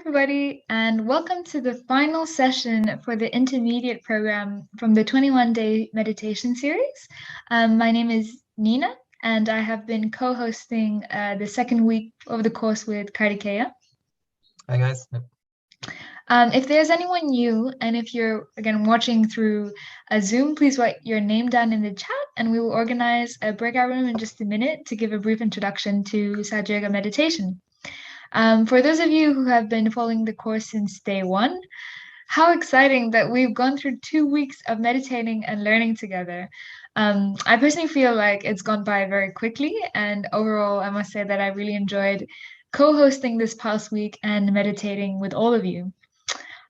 everybody, and welcome to the final session for the intermediate program from the 21-day meditation series. My name is Nina, and I have been co-hosting the second week of the course with Kartikeya. Hi, guys. If there's anyone new, and if you're, again, watching through a Zoom, please write your name down in the chat, and we will organize a breakout room in just a minute to give a brief introduction to Sahaja Yoga meditation. For those of you who have been following the course since day one, how exciting that we've gone through 2 weeks of meditating and learning together. I personally feel like it's gone by very quickly, and overall, I must say that I really enjoyed co-hosting this past week and meditating with all of you.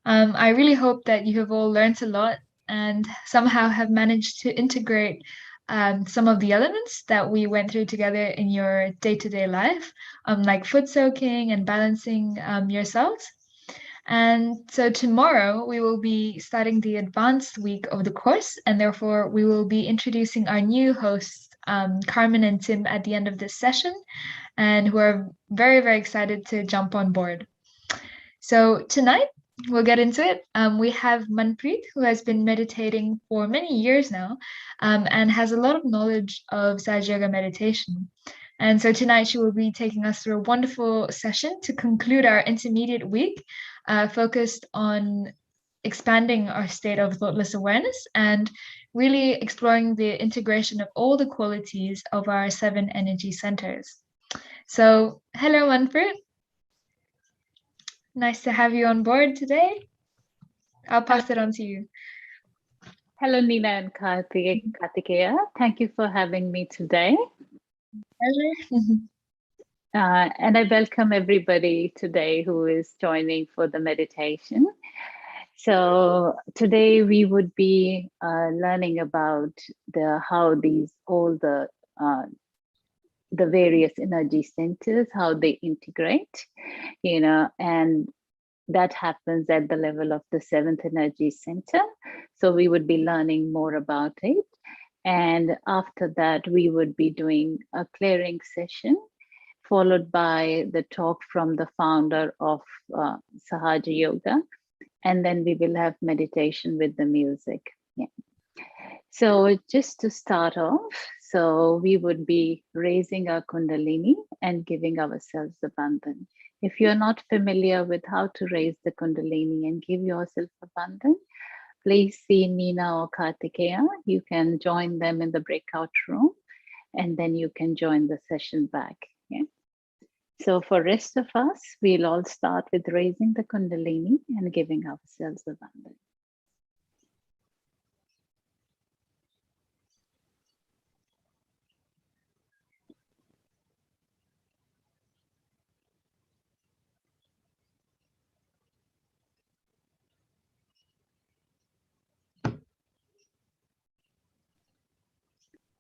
I really hope that you have all learned a lot and somehow have managed to integrate some of the elements that we went through together in your day-to-day life, like foot soaking and balancing yourselves. And so tomorrow we will be starting the advanced week of the course, and therefore we will be introducing our new hosts, Carmen and Tim, at the end of this session, and who are very, very excited to jump on board. So tonight, we'll get into it. We have Manpreet, who has been meditating for many years now and has a lot of knowledge of Sahaja Yoga meditation. And so tonight she will be taking us through a wonderful session to conclude our intermediate week, focused on expanding our state of thoughtless awareness and really exploring the integration of all the qualities of our 7 energy centers. So, hello, Manpreet. Nice to have you on board today. I'll pass it on to you. Hello, Nina and Kartikeya. Thank you for having me today. Pleasure. And I welcome everybody today who is joining for the meditation. So today we would be learning about how all the various energy centers, how they integrate, and that happens at the level of the 7th energy center. So we would be learning more about it. And after that, we would be doing a clearing session, followed by the talk from the founder of Sahaja Yoga. And then we will have meditation with the music. Yeah. So just to start off, so we would be raising our Kundalini and giving ourselves abundance. If you're not familiar with how to raise the Kundalini and give yourself abundance, please see Nina or Kartikeya. You can join them in the breakout room, and then you can join the session back. Yeah. So for rest of us, we'll all start with raising the Kundalini and giving ourselves abundance.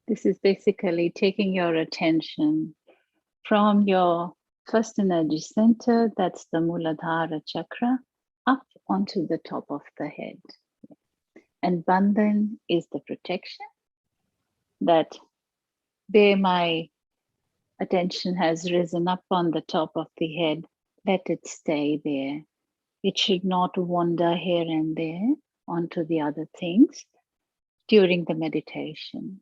This is basically taking your attention from your first energy center, that's the Muladhara Chakra, up onto the top of the head. And Bandhan is the protection that where my attention has risen up on the top of the head, let it stay there. It should not wander here and there onto the other things during the meditation.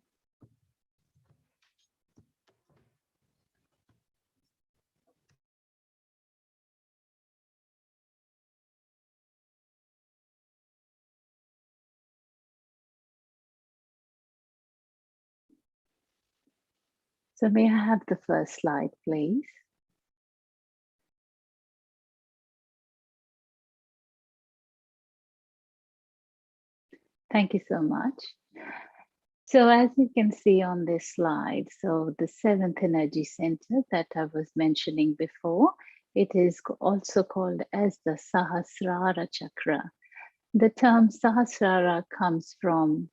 So may I have the first slide, please? Thank you so much. So as you can see on this slide, so the 7th energy center that I was mentioning before, it is also called as the Sahasrara Chakra. The term Sahasrara comes from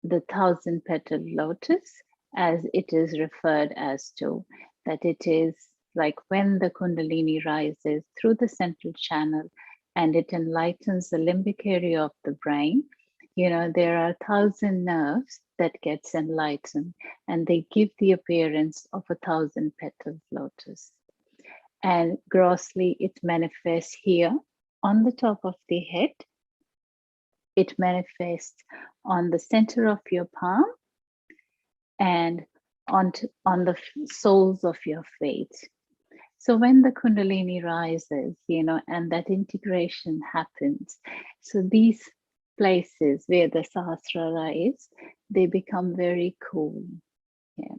the 1,000-petal lotus, as it is referred as to, that it is like when the Kundalini rises through the central channel and it enlightens the limbic area of the brain. There are 1,000 nerves that gets enlightened, and they give the appearance of a 1,000-petal lotus. And grossly, it manifests here on the top of the head. It manifests on the center of your palm and on the soles of your feet. So when the Kundalini rises, and that integration happens, so these places where the Sahasrara is, they become very cool. Yeah.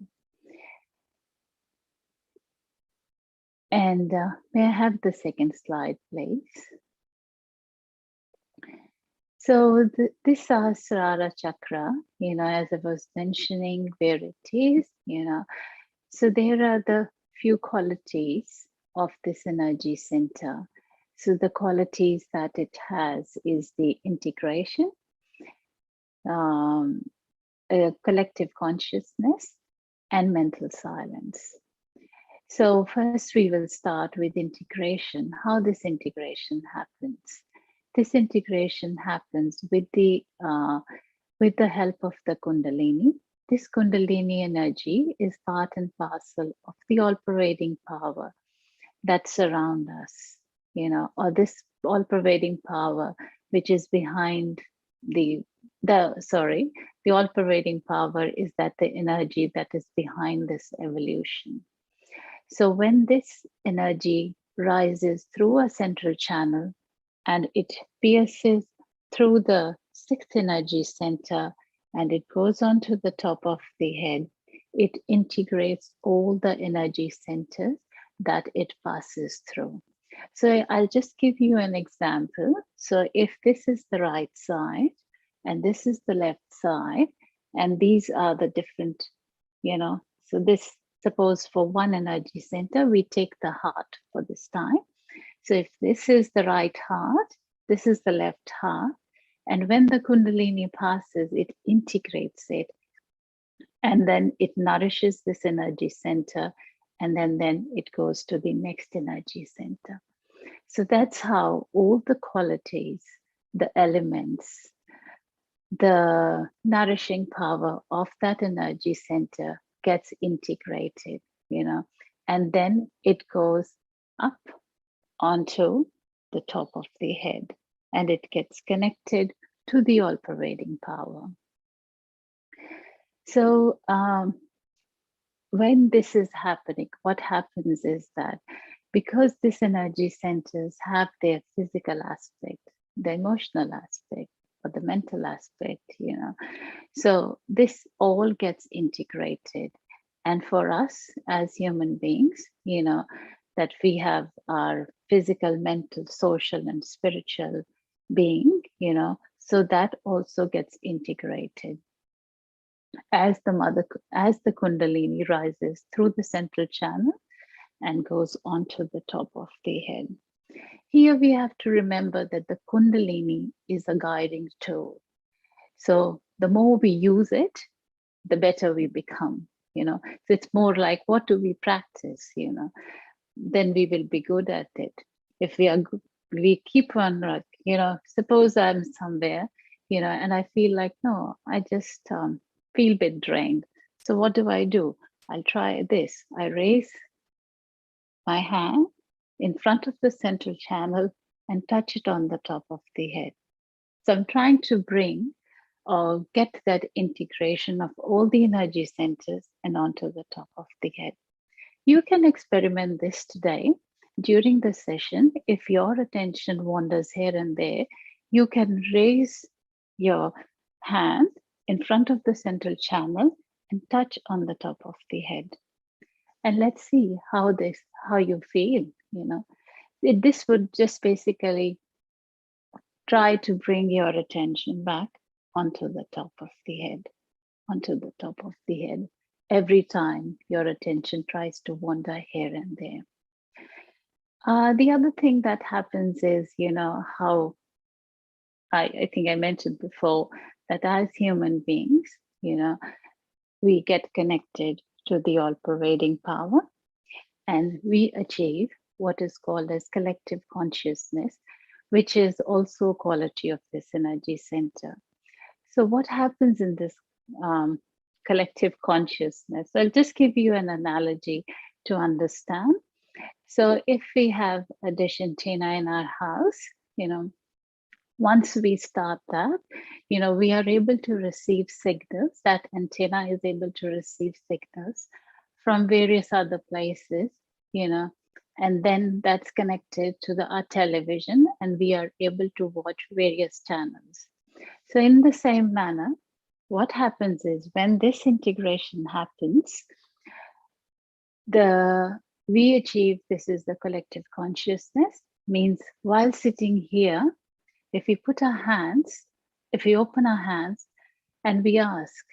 And may I have the second slide, please? So this Sahasrara Chakra, as I was mentioning where it is, so there are the few qualities of this energy center. So the qualities that it has is the integration, a collective consciousness, and mental silence. So first we will start with integration, how this integration happens. This integration happens with the help of the Kundalini. This Kundalini energy is part and parcel of the all-pervading power that surrounds us, or this all-pervading power which is behind the all-pervading power is that the energy that is behind this evolution. So when this energy rises through a central channel and it pierces through the sixth energy center and it goes on to the top of the head, it integrates all the energy centers that it passes through. So I'll just give you an example. So if this is the right side and this is the left side, and these are the different, so this, suppose for one energy center, we take the heart for this time. So if this is the right heart, this is the left heart. And when the Kundalini passes, it integrates it. And then it nourishes this energy center. And then it goes to the next energy center. So that's how all the qualities, the elements, the nourishing power of that energy center gets integrated, and then it goes up onto the top of the head and it gets connected to the all-pervading power. So when this is happening, what happens is that because these energy centers have their physical aspect, the emotional aspect, or the mental aspect, so this all gets integrated. And for us as human beings, that we have our physical, mental, social, and spiritual being, so that also gets integrated. As the Kundalini rises through the central channel and goes onto the top of the head. Here we have to remember that the Kundalini is a guiding tool. So the more we use it, the better we become, So it's more like, what do we practice, Then we will be good at it. If we keep on, suppose I'm somewhere, and I feel like, no, I just feel a bit drained. So what do? I'll try this. I raise my hand in front of the central channel and touch it on the top of the head. So I'm trying to bring or get that integration of all the energy centers and onto the top of the head. You can experiment this today during the session. If your attention wanders here and there, you can raise your hand in front of the central channel and touch on the top of the head. And let's see how you feel, This would just basically try to bring your attention back onto the top of the head, every time your attention tries to wander here and there. The other thing that happens is, how I think I mentioned before that as human beings, we get connected to the all-pervading power and we achieve what is called as collective consciousness, which is also a quality of this energy center. So what happens in this collective consciousness? I'll just give you an analogy to understand. So if we have a dish antenna in our house, once we start that, we are able to receive signals. That antenna is able to receive signals from various other places, and then that's connected to our television, and we are able to watch various channels. So in the same manner, what happens is when this integration happens, we achieve, this is the collective consciousness, means while sitting here, if we open our hands and we ask,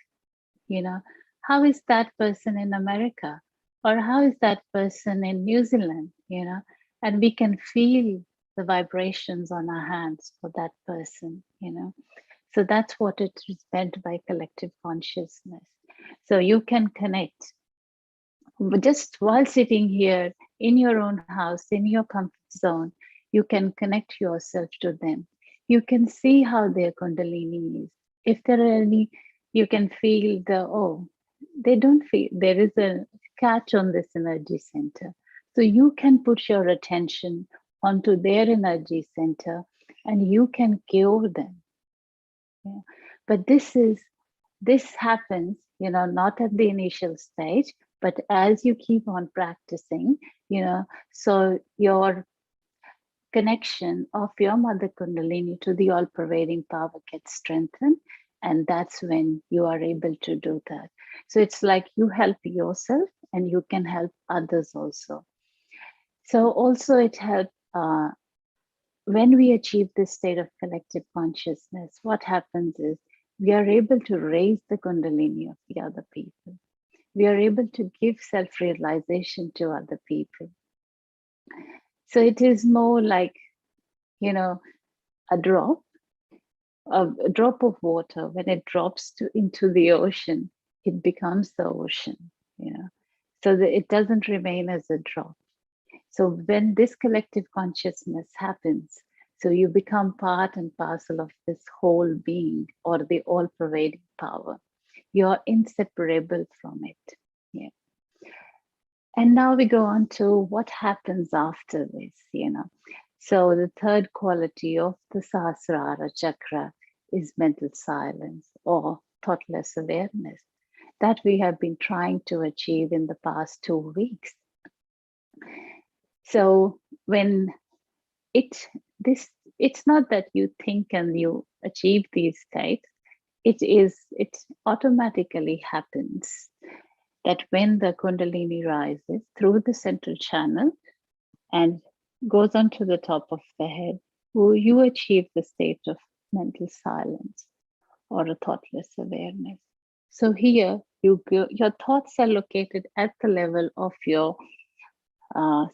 how is that person in America? Or how is that person in New Zealand? And we can feel the vibrations on our hands for that person, So that's what it is meant by collective consciousness. So you can connect just while sitting here in your own house, in your comfort zone, you can connect yourself to them. You can see how their Kundalini is. If there are any, you can feel they don't feel, there is a catch on this energy center. So you can put your attention onto their energy center and you can cure them. Yeah. But this happens, not at the initial stage, but as you keep on practicing, so your connection of your mother Kundalini to the all-pervading power gets strengthened. And that's when you are able to do that. So it's like you help yourself and you can help others also. So also it helps when we achieve this state of collective consciousness, what happens is we are able to raise the Kundalini of the other people. We are able to give self-realization to other people. So it is more like, a drop of water. When it drops into the ocean, it becomes the ocean, so that it doesn't remain as a drop. So when this collective consciousness happens, so you become part and parcel of this whole being or the all-pervading power. You're inseparable from it. Yeah. And now we go on to what happens after this, So the third quality of the Sahasrara Chakra is mental silence or thoughtless awareness that we have been trying to achieve in the past 2 weeks. So when it's not that you think and you achieve these states, it automatically happens that when the Kundalini rises through the central channel and goes onto the top of the head, you achieve the state of mental silence or a thoughtless awareness. So here your thoughts are located at the level of your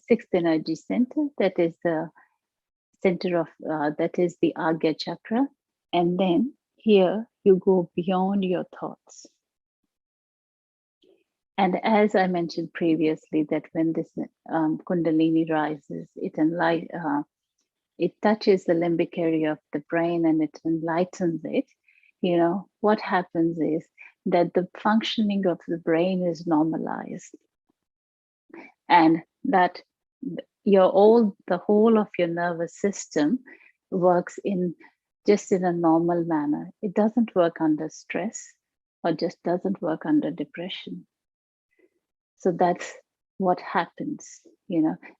sixth energy center, that is the center of that is the Agya chakra, and then here you go beyond your thoughts. And as I mentioned previously, that when this Kundalini rises, it touches the limbic area of the brain and it enlightens it. What happens is that the functioning of the brain is normalized, and that the whole of your nervous system works in a normal manner. It doesn't work under stress or just doesn't work under depression. So that's what happens.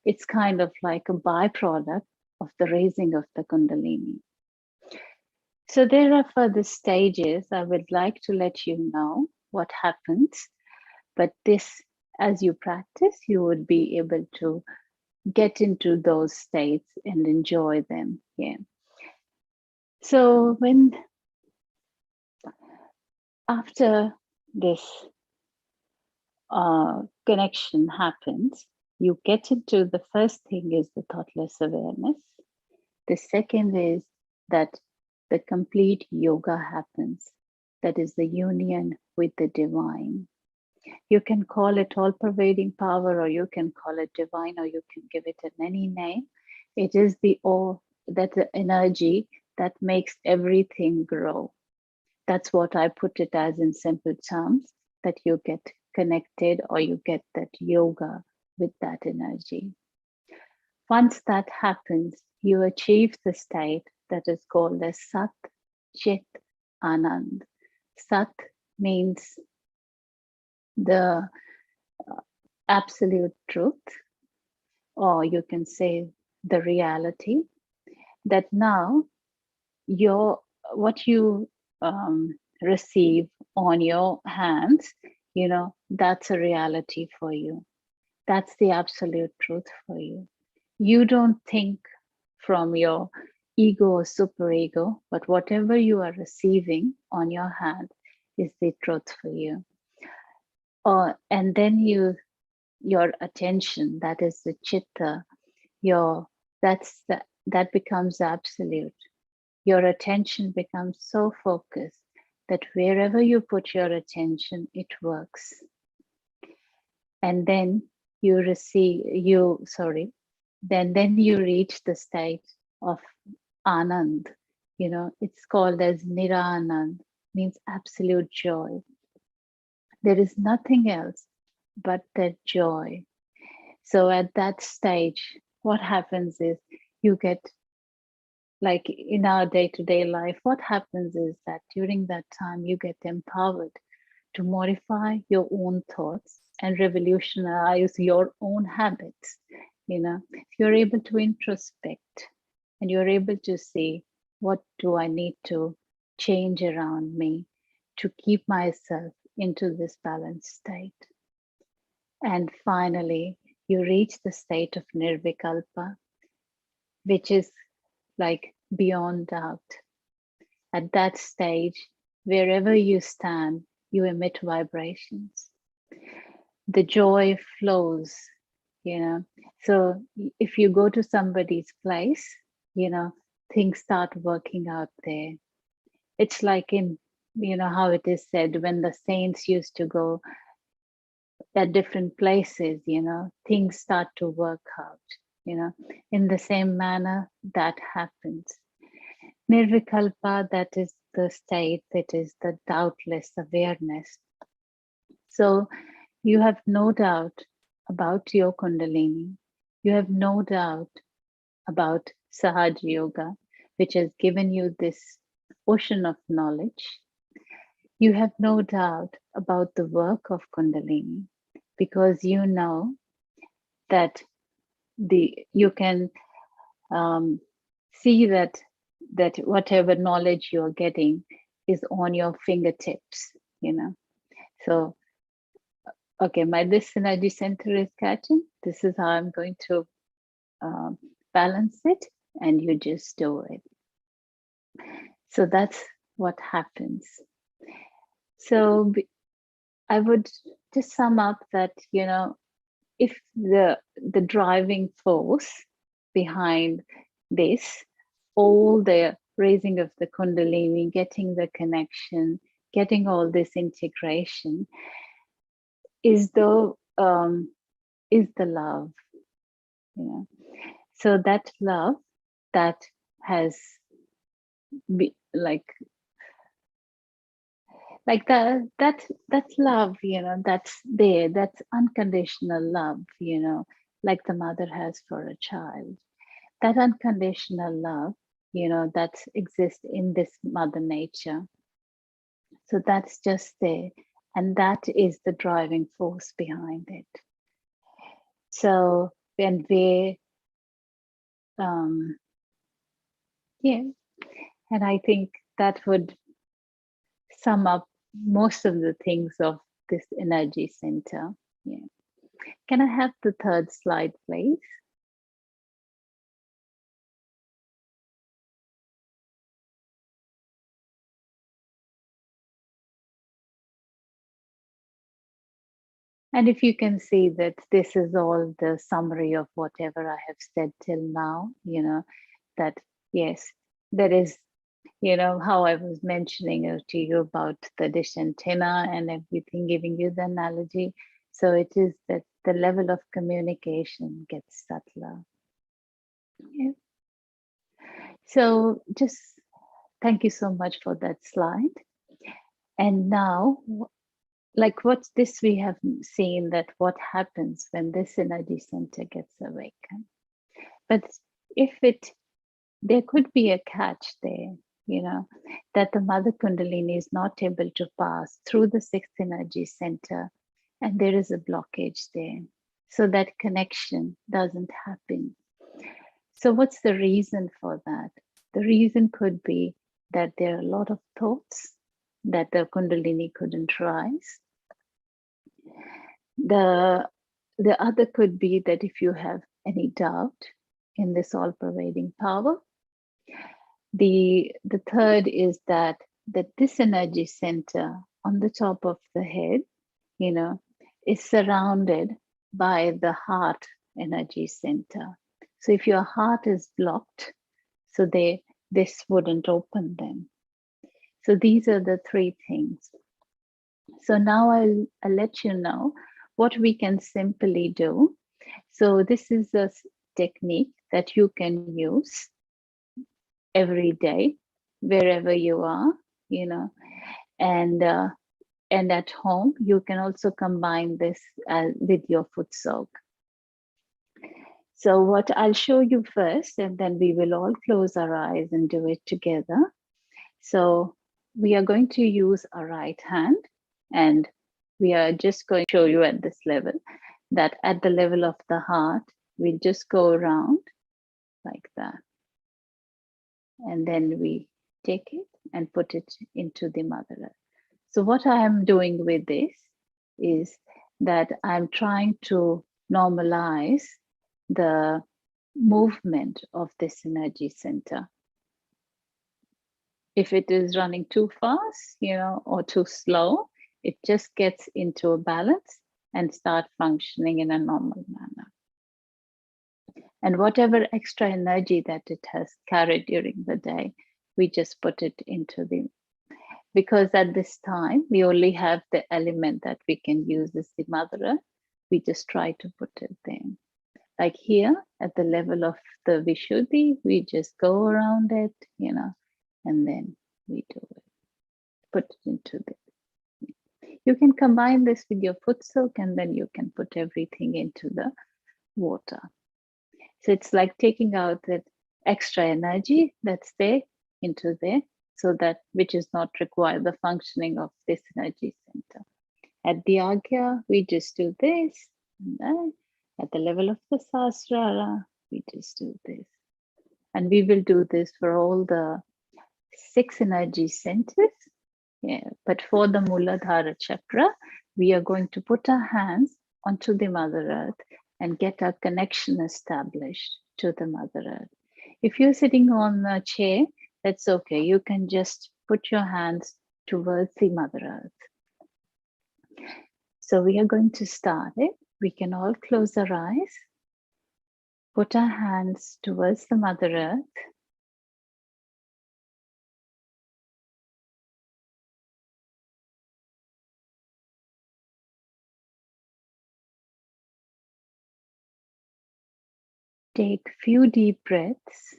It's kind of like a byproduct of the raising of the Kundalini. So there are further stages. I would like to let you know what happens, but this, as you practice, you would be able to get into those states and enjoy them. Yeah. So after this connection happens, you get into the first thing is the thoughtless awareness. The second is that the complete yoga happens. That is the union with the divine. You can call it all-pervading power, or you can call it divine, or you can give it any name. It is the energy that makes everything grow. That's what I put it as in simple terms, that you get connected or you get that yoga with that energy. Once that happens, you achieve the state that is called as Sat Chit Anand. Sat means the absolute truth, or you can say the reality, that now what you receive on your hands, that's a reality for you. That's the absolute truth for you. You don't think from your ego or superego, but whatever you are receiving on your hand is the truth for you. And then your attention, that is the chitta, that becomes absolute. Your attention becomes so focused that wherever you put your attention, it works. And then then you reach the state of Anand. It's called as Niranand, means absolute joy. There is nothing else but that joy. So at that stage, what happens is you get, like in our day-to-day life, what happens is that during that time you get empowered to modify your own thoughts and revolutionize your own habits. You're able to introspect and you're able to see, what do I need to change around me to keep myself into this balanced state? And finally, you reach the state of Nirvikalpa, which is like beyond doubt. At that stage, wherever you stand, you emit vibrations. The joy flows, So if you go to somebody's place, things start working out there. It's like in, how it is said, when the saints used to go at different places, things start to work out, in the same manner that happens. Nirvikalpa, that is the state, that is the doubtless awareness. So you have no doubt about your Kundalini. You have no doubt about Sahaja Yoga, which has given you this ocean of knowledge. You have no doubt about the work of Kundalini, because you know that you can see that whatever knowledge you're getting is on your fingertips, So, okay, this energy center is catching. This is how I'm going to balance it, and you just do it. So that's what happens. So I would just sum up that, if the driving force behind this, all the raising of the Kundalini, getting the connection, getting all this integration, is the love. So that love that has like that love, that's there, that's unconditional love, like the mother has for a child. That unconditional love, that exists in this mother nature. So that's just there, and that is the driving force behind it. So when and I think that would sum up most of the things of this energy center. Yeah. Can I have the third slide, please? And if you can see that this is all the summary of whatever I have said till now, that yes, there is, how I was mentioning to you about the dish antenna and everything, giving you the analogy. So it is that the level of communication gets subtler. Yeah. So just thank you so much for that slide. And now, like what's this we have seen, that what happens when this energy center gets awakened. But if there could be a catch there, that the Mother Kundalini is not able to pass through the sixth energy center, and there is a blockage there. So that connection doesn't happen. So what's the reason for that? The reason could be that there are a lot of thoughts that the Kundalini couldn't rise. The other could be that if you have any doubt in this all-pervading power. The third is that this energy center on the top of the head, is surrounded by the heart energy center. So if your heart is blocked, so this wouldn't open them. So these are the three things. So now I'll let you know what we can simply do. So this is a technique that you can use every day, wherever you are, and at home, you can also combine this with your foot soak. So what I'll show you first, and then we will all close our eyes and do it together. So we are going to use our right hand, and we are just going to show you at this level that at the level of the heart, we'll just go around like that. And then we take it and put it into the Mother Earth. So what I am doing with this is that I'm trying to normalize the movement of this energy center. If it is running too fast, or too slow, it just gets into a balance and start functioning in a normal manner. And whatever extra energy that it has carried during the day, we just put it into because at this time, we only have the element that we can use is the Mother Earth. We just try to put it there. Like here, at the level of the Vishuddhi, we just go around it, and then we do it. Put it into the. You can combine this with your foot soak, and then you can put everything into the water. So it's like taking out that extra energy that's there into there, so that which is not required the functioning of this energy center. At the Agya, we just do this, and then at the level of the Sahasrara, we just do this. And we will do this for all the 6 energy centers. Yeah, but for the Muladhara Chakra, we are going to put our hands onto the Mother Earth and get our connection established to the Mother Earth. If you're sitting on a chair, that's okay. You can just put your hands towards the Mother Earth. So we are going to start it. We can all close our eyes, put our hands towards the Mother Earth. Take few deep breaths.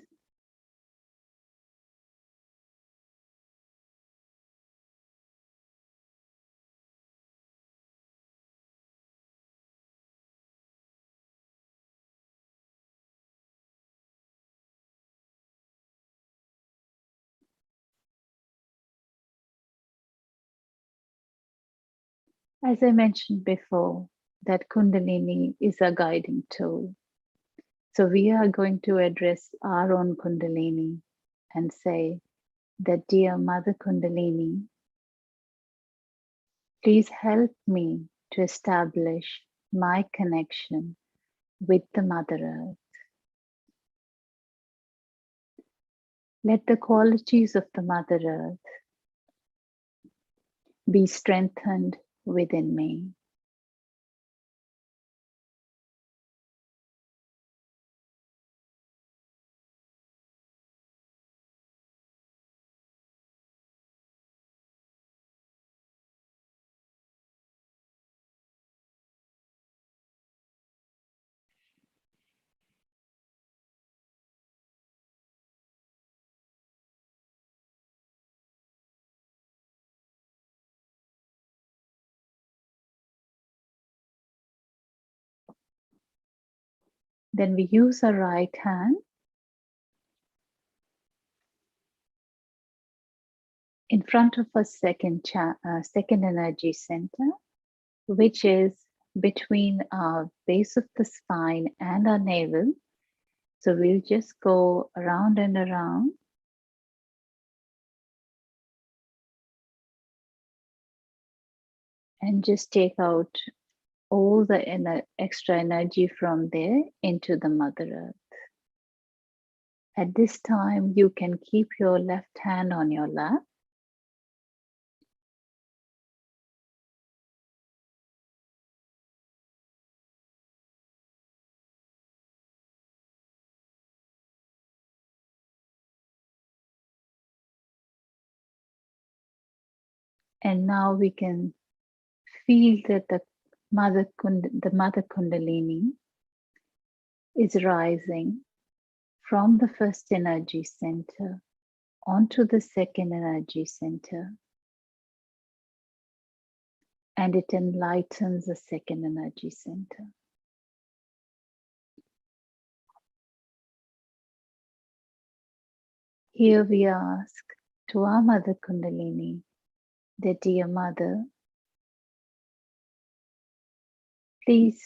As I mentioned before, that Kundalini is a guiding tool. So we are going to address our own Kundalini and say that, dear Mother Kundalini, please help me to establish my connection with the Mother Earth. Let the qualities of the Mother Earth be strengthened within me. Then we use our right hand in front of a second energy center, which is between our base of the spine and our navel. So we'll just go around and around. And just take out all the extra energy from there into the Mother Earth. At this time, you can keep your left hand on your lap. And now we can feel that the Mother Kundalini is rising from the first energy center onto the second energy center. And it enlightens the second energy center. Here we ask to our Mother Kundalini, the dear Mother, please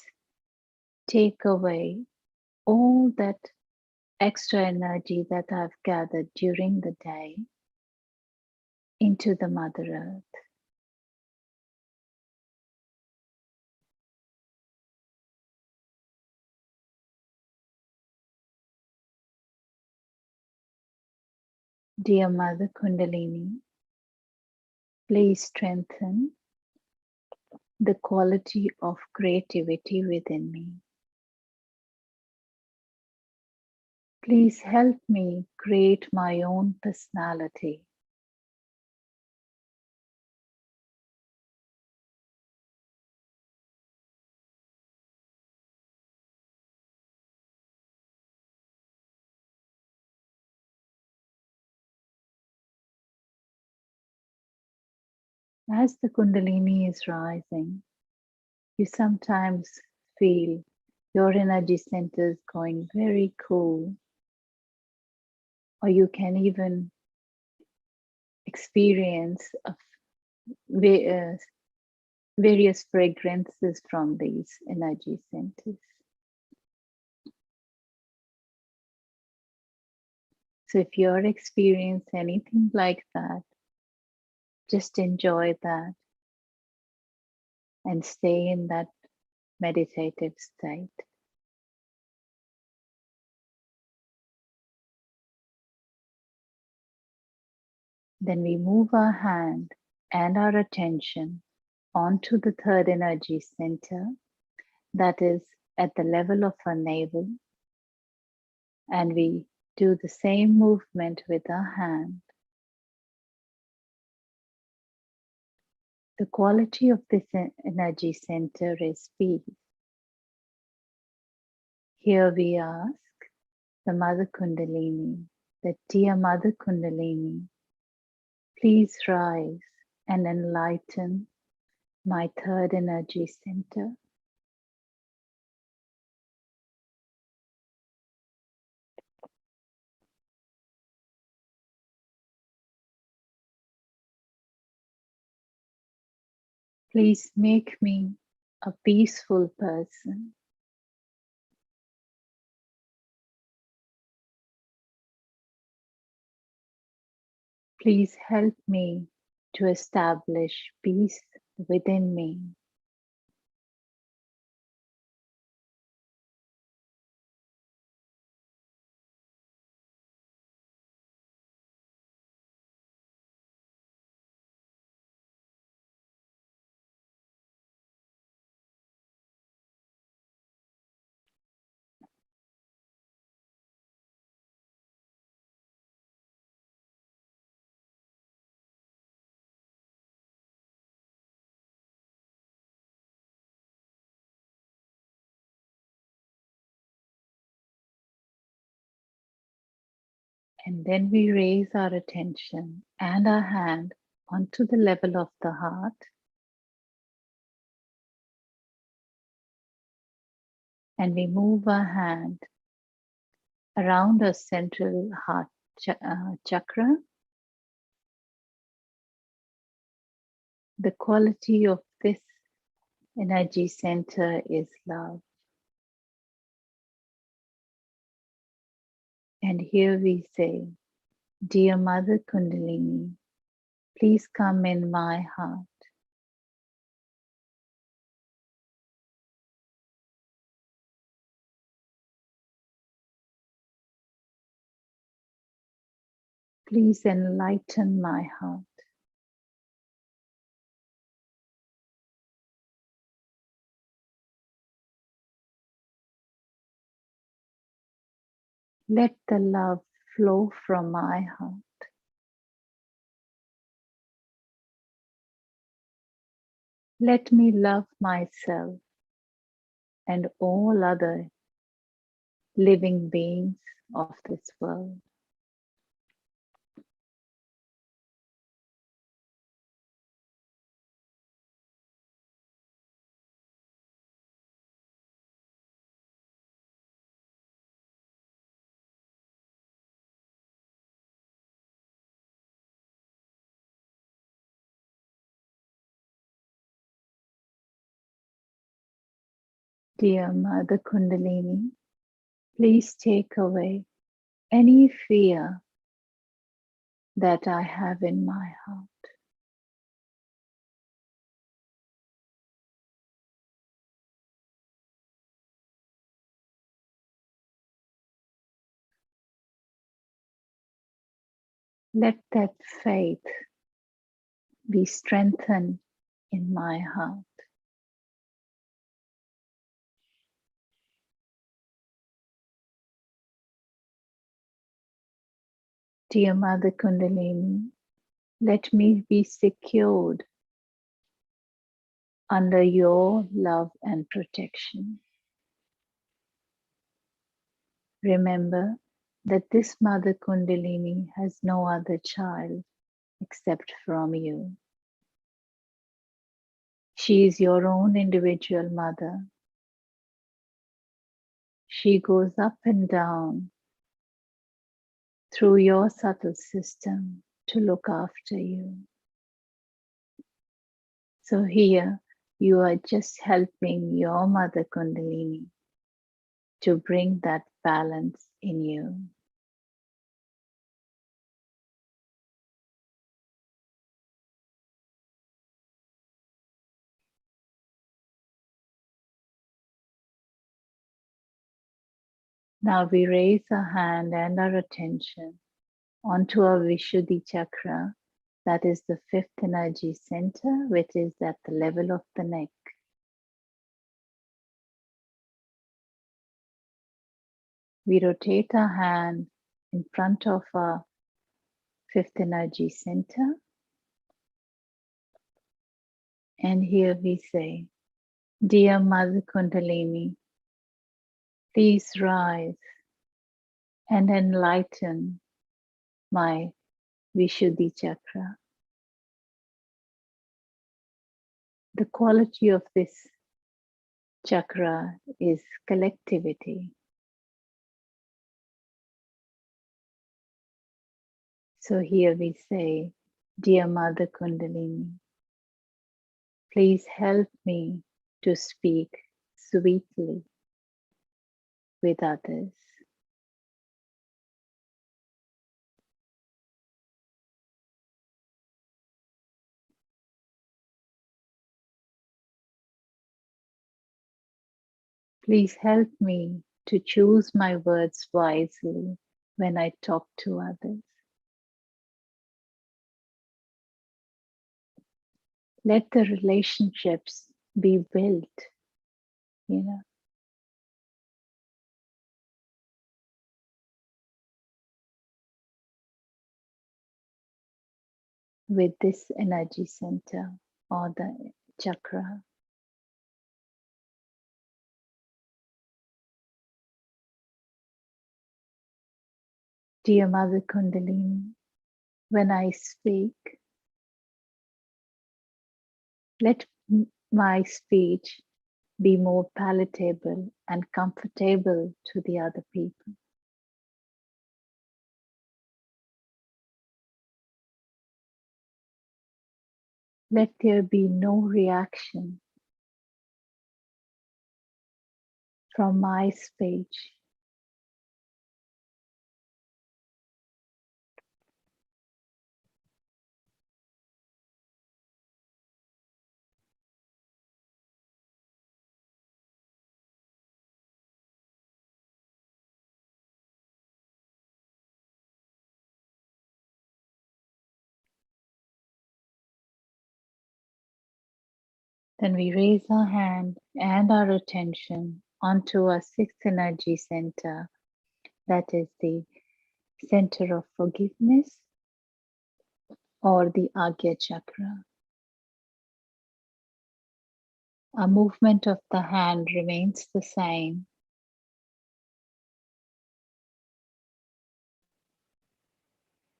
take away all that extra energy that I've gathered during the day into the Mother Earth. Dear Mother Kundalini, please strengthen the quality of creativity within me. Please help me create my own personality. As the Kundalini is rising, you sometimes feel your energy centers going very cool, or you can even experience various fragrances from these energy centers. So if you're experiencing anything like that, just enjoy that and stay in that meditative state. Then we move our hand and our attention onto the third energy center, that is at the level of our navel, and we do the same movement with our hand. The quality of this energy center is peace. Here we ask the Mother Kundalini, the dear Mother Kundalini, please rise and enlighten my third energy center. Please make me a peaceful person. Please help me to establish peace within me. And then we raise our attention and our hand onto the level of the heart. And we move our hand around our central heart chakra. The quality of this energy center is love. And here we say, Dear Mother Kundalini, please come in my heart. Please enlighten my heart. Let the love flow from my heart. Let me love myself and all other living beings of this world. Dear Mother Kundalini, please take away any fear that I have in my heart. Let that faith be strengthened in my heart. Dear Mother Kundalini, let me be secured under your love and protection. Remember that this Mother Kundalini has no other child except from you. She is your own individual mother. She goes up and down through your subtle system to look after you. So here you are just helping your Mother Kundalini to bring that balance in you. Now we raise our hand and our attention onto our Vishuddhi Chakra, that is the fifth energy center, which is at the level of the neck. We rotate our hand in front of our fifth energy center. And here we say, Dear Mother Kundalini, please rise and enlighten my Vishuddhi Chakra. The quality of this chakra is collectivity. So here we say, Dear Mother Kundalini, please help me to speak sweetly with others. Please help me to choose my words wisely when I talk to others. Let the relationships be built, with this energy center or the chakra. Dear Mother Kundalini, when I speak, let my speech be more palatable and comfortable to the other people. Let there be no reaction from my speech. Then we raise our hand and our attention onto our sixth energy center. That is the center of forgiveness or the Agya Chakra. Our movement of the hand remains the same.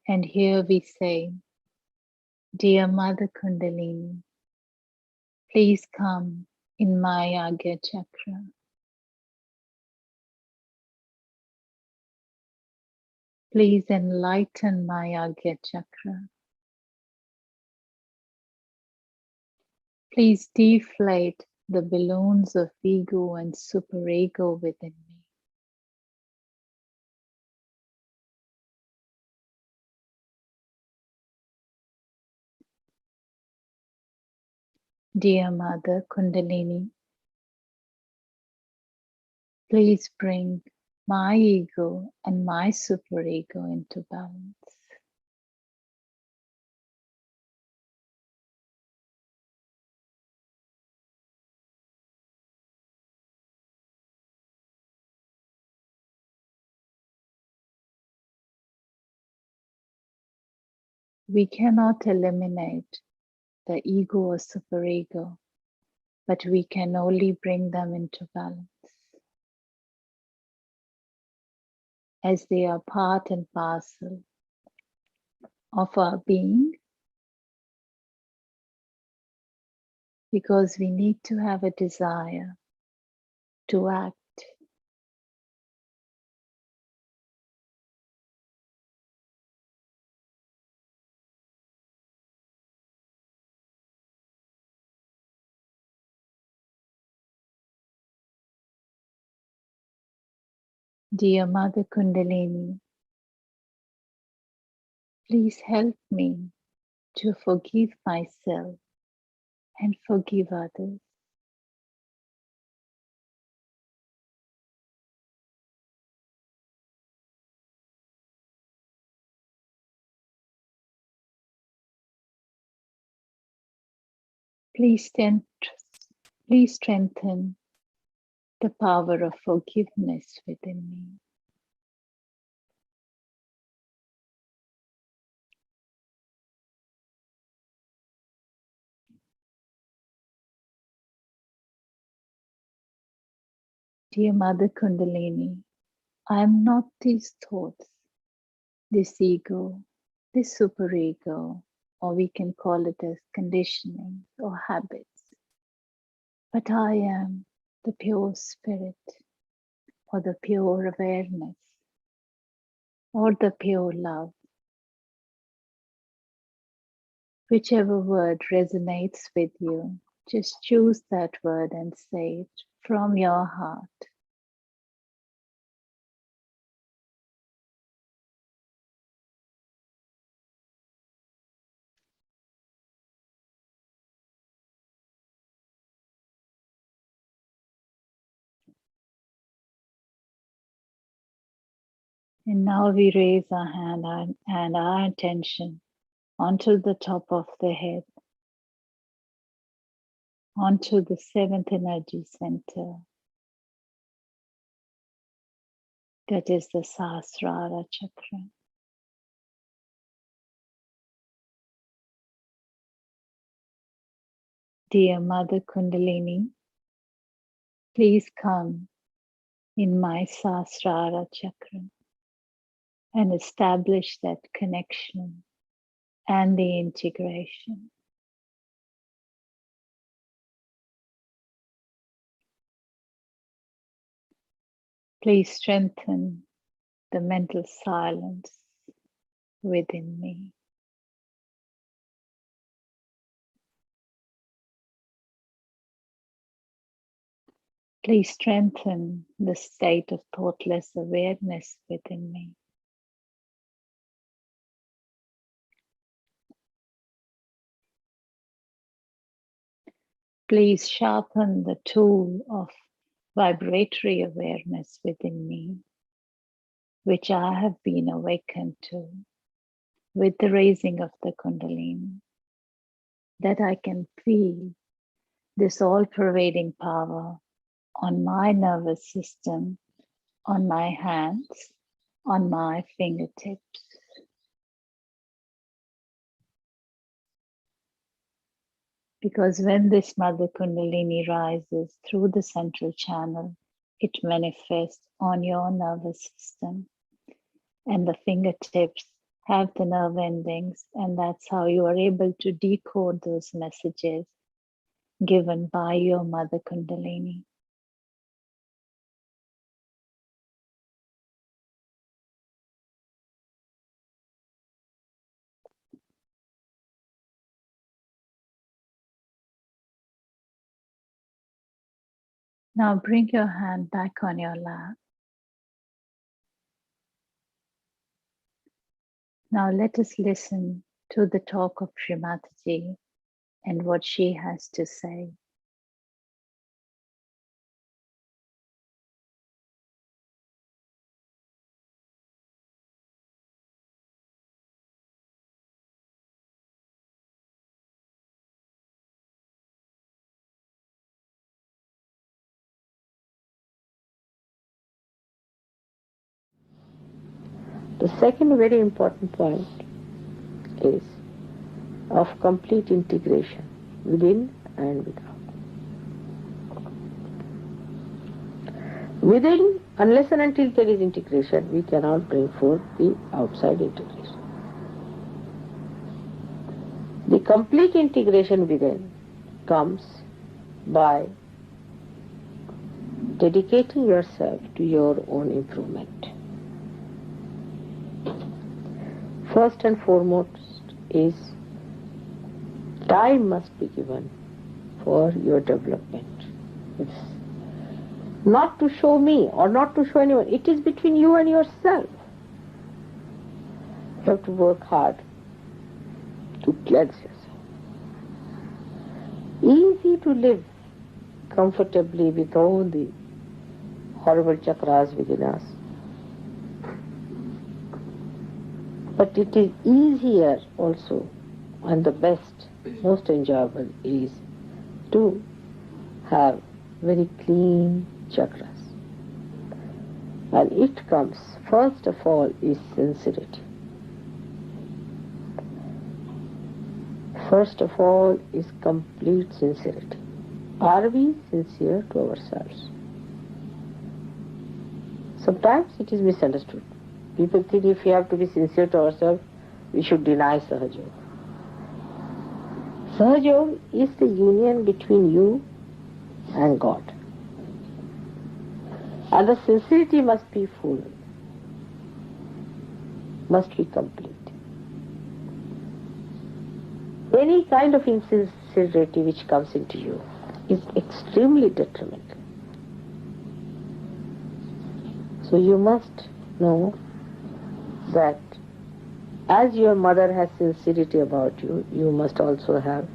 And here we say, Dear Mother Kundalini, please come in my Agya Chakra. Please enlighten my Agya Chakra. Please deflate the balloons of ego and superego within me. Dear Mother Kundalini, please bring my ego and my superego into balance. We cannot eliminate the ego or superego, but we can only bring them into balance, as they are part and parcel of our being, because we need to have a desire to act. Dear Mother Kundalini, please help me to forgive myself and forgive others. Please strengthen the power of forgiveness within me. Dear Mother Kundalini, I am not these thoughts, this ego, this superego, or we can call it as conditioning or habits. But I am the pure spirit, or the pure awareness, or the pure love. Whichever word resonates with you, just choose that word and say it from your heart. And now we raise our hand and our attention onto the top of the head, onto the seventh energy center. That is the Sahasrara Chakra. Dear Mother Kundalini, please come in my Sahasrara Chakra and establish that connection and the integration. Please strengthen the mental silence within me. Please strengthen the state of thoughtless awareness within me. Please sharpen the tool of vibratory awareness within me, which I have been awakened to with the raising of the Kundalini, that I can feel this all-pervading power on my nervous system, on my hands, on my fingertips. Because when this Mother Kundalini rises through the central channel, it manifests on your nervous system, and the fingertips have the nerve endings, and that's how you are able to decode those messages given by your Mother Kundalini. Now bring your hand back on your lap. Now let us listen to the talk of Sri Mataji and what she has to say. The second very important point is of complete integration within and without. Within, unless and until there is integration, we cannot bring forth the outside integration. The complete integration within comes by dedicating yourself to your own improvement. First and foremost is time must be given for your development. It's not to show me or not to show anyone. It is between you and yourself. You have to work hard to cleanse yourself. Easy to live comfortably with all the horrible chakras within us. But it is easier also, and the best, most enjoyable is to have very clean chakras. And it comes, first of all, is sincerity. First of all is complete sincerity. Are we sincere to ourselves? Sometimes it is misunderstood. People think if we have to be sincere to ourselves, we should deny Sahaja Yoga. Sahaja Yoga is the union between you and God. And the sincerity must be full, must be complete. Any kind of insincerity which comes into you is extremely detrimental. So you must know that as your mother has sincerity about you, you must also have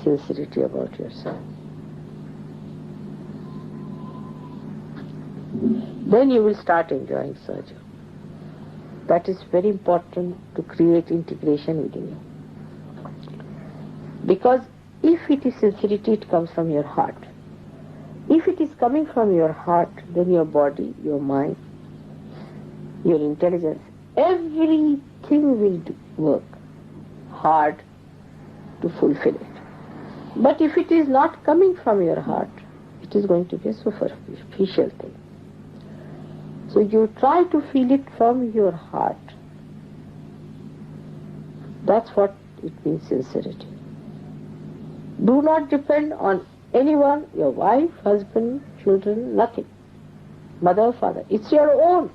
sincerity about yourself. Then you will start enjoying Sahaja. That is very important to create integration within you. Because if it is sincerity, it comes from your heart. If it is coming from your heart, then your body, your mind, your intelligence, everything will work hard to fulfill it. But if it is not coming from your heart, it is going to be a superficial thing. So you try to feel it from your heart. That's what it means, sincerity. Do not depend on anyone, your wife, husband, children, nothing. mother, father. It's your own.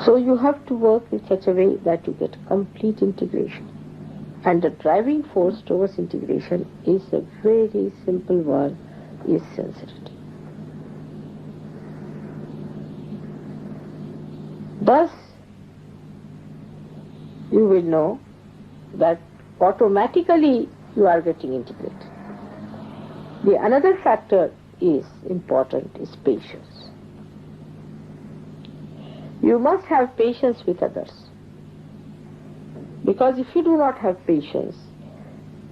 So you have to work in such a way that you get complete integration. And the driving force towards integration is a very simple one, is sincerity. Thus, you will know that automatically you are getting integrated. The another factor is important is patience. You must have patience with others. Because if you do not have patience,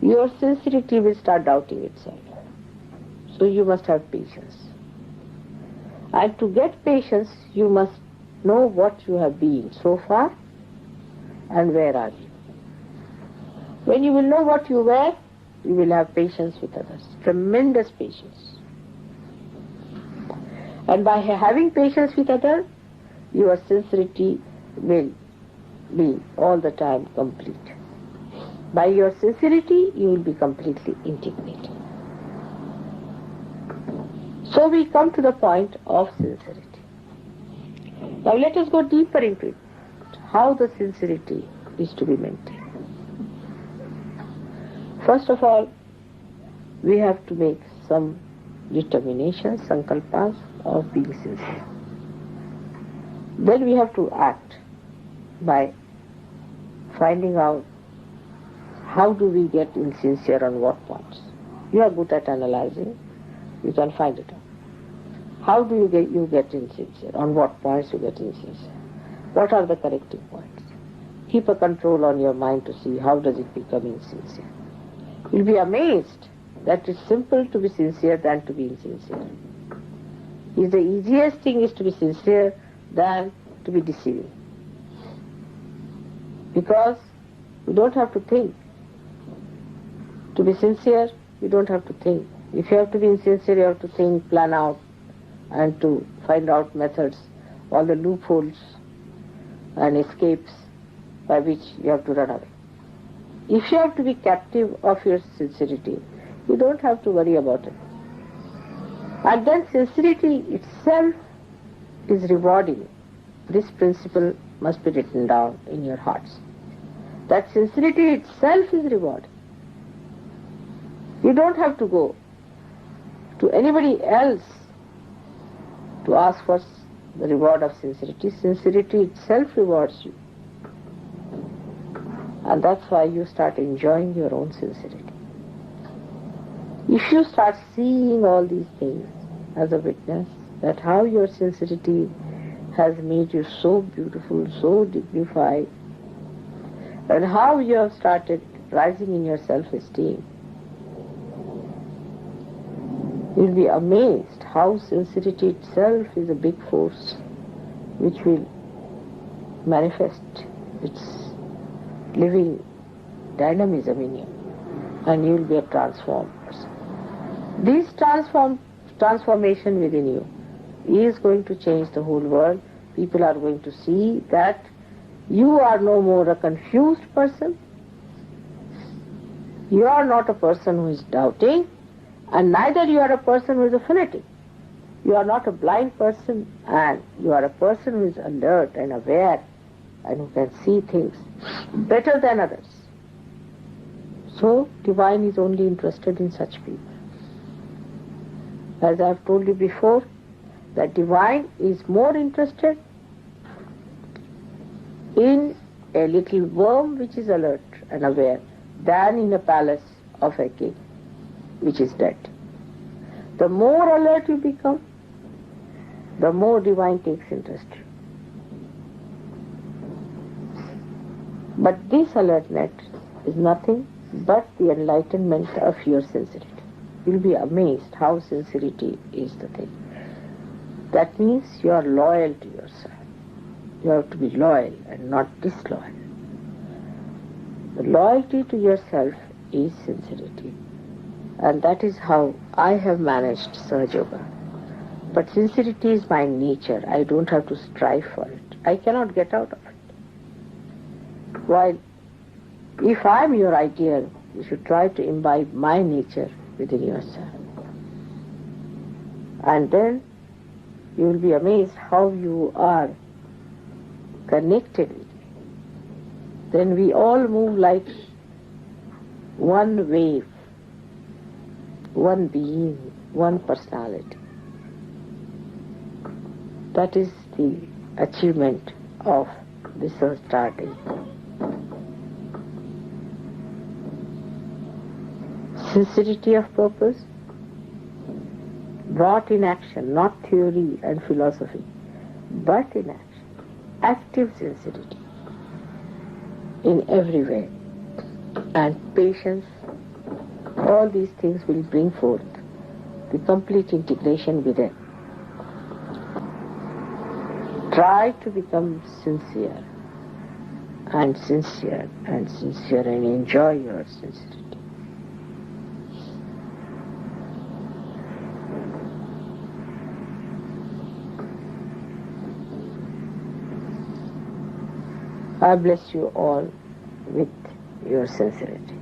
your sincerity will start doubting itself. So you must have patience. And to get patience, you must know what you have been so far and where are you. When you will know what you were, you will have patience with others. Tremendous patience. And by having patience with others, your sincerity will be all the time complete. By your sincerity, you will be completely integrated. So we come to the point of sincerity. Now let us go deeper into it. How the sincerity is to be maintained. First of all, we have to make some determination, sankalpas of being sincere. Then we have to act by finding out how do we get insincere on what points. You are good at analyzing, you can find it out. How do you get insincere? On what points you get insincere? What are the correcting points? Keep a control on your mind to see how does it become insincere. You'll be amazed that it's simple to be sincere than to be insincere. The easiest thing is to be sincere than to be deceiving. Because you don't have to think. To be sincere, you don't have to think. If you have to be insincere, you have to think, plan out, and to find out methods, all the loopholes and escapes by which you have to run away. If you have to be captive of your sincerity, you don't have to worry about it. And then sincerity itself is rewarding. This principle must be written down in your hearts. That sincerity itself is rewarding. You don't have to go to anybody else to ask for the reward of sincerity. Sincerity itself rewards you. And that's why you start enjoying your own sincerity. If you start seeing all these things as a witness, that how your sincerity has made you so beautiful, so dignified, and how you have started rising in your self-esteem, you'll be amazed how sincerity itself is a big force which will manifest its living dynamism in you, and you will be a transformed person. This transformation within you is going to change the whole world. People are going to see that you are no more a confused person. You are not a person who is doubting, and neither you are a person who is a fanatic. You are not a blind person, and you are a person who is alert and aware and who can see things better than others. So, divine is only interested in such people. As I have told you before, that divine is more interested in a little worm which is alert and aware than in a palace of a king which is dead. The more alert you become, the more divine takes interest. But this alertness is nothing but the enlightenment of your sincerity. You'll be amazed how sincerity is the thing. That means you are loyal to yourself. You have to be loyal and not disloyal. The loyalty to yourself is sincerity. And that is how I have managed Sahaja Yoga. But sincerity is my nature. I don't have to strive for it. I cannot get out of it. While if I am your ideal, you should try to imbibe my nature within yourself. And then you will be amazed how you are connected with it. Then we all move like one wave, one being, one personality. That is the achievement of this starting. Sincerity of purpose brought in action, not theory and philosophy, but in action. Active sincerity in every way. And patience, all these things will bring forth the complete integration within. Try to become sincere and sincere and sincere and enjoy your sincerity. I bless you all with your sincerity.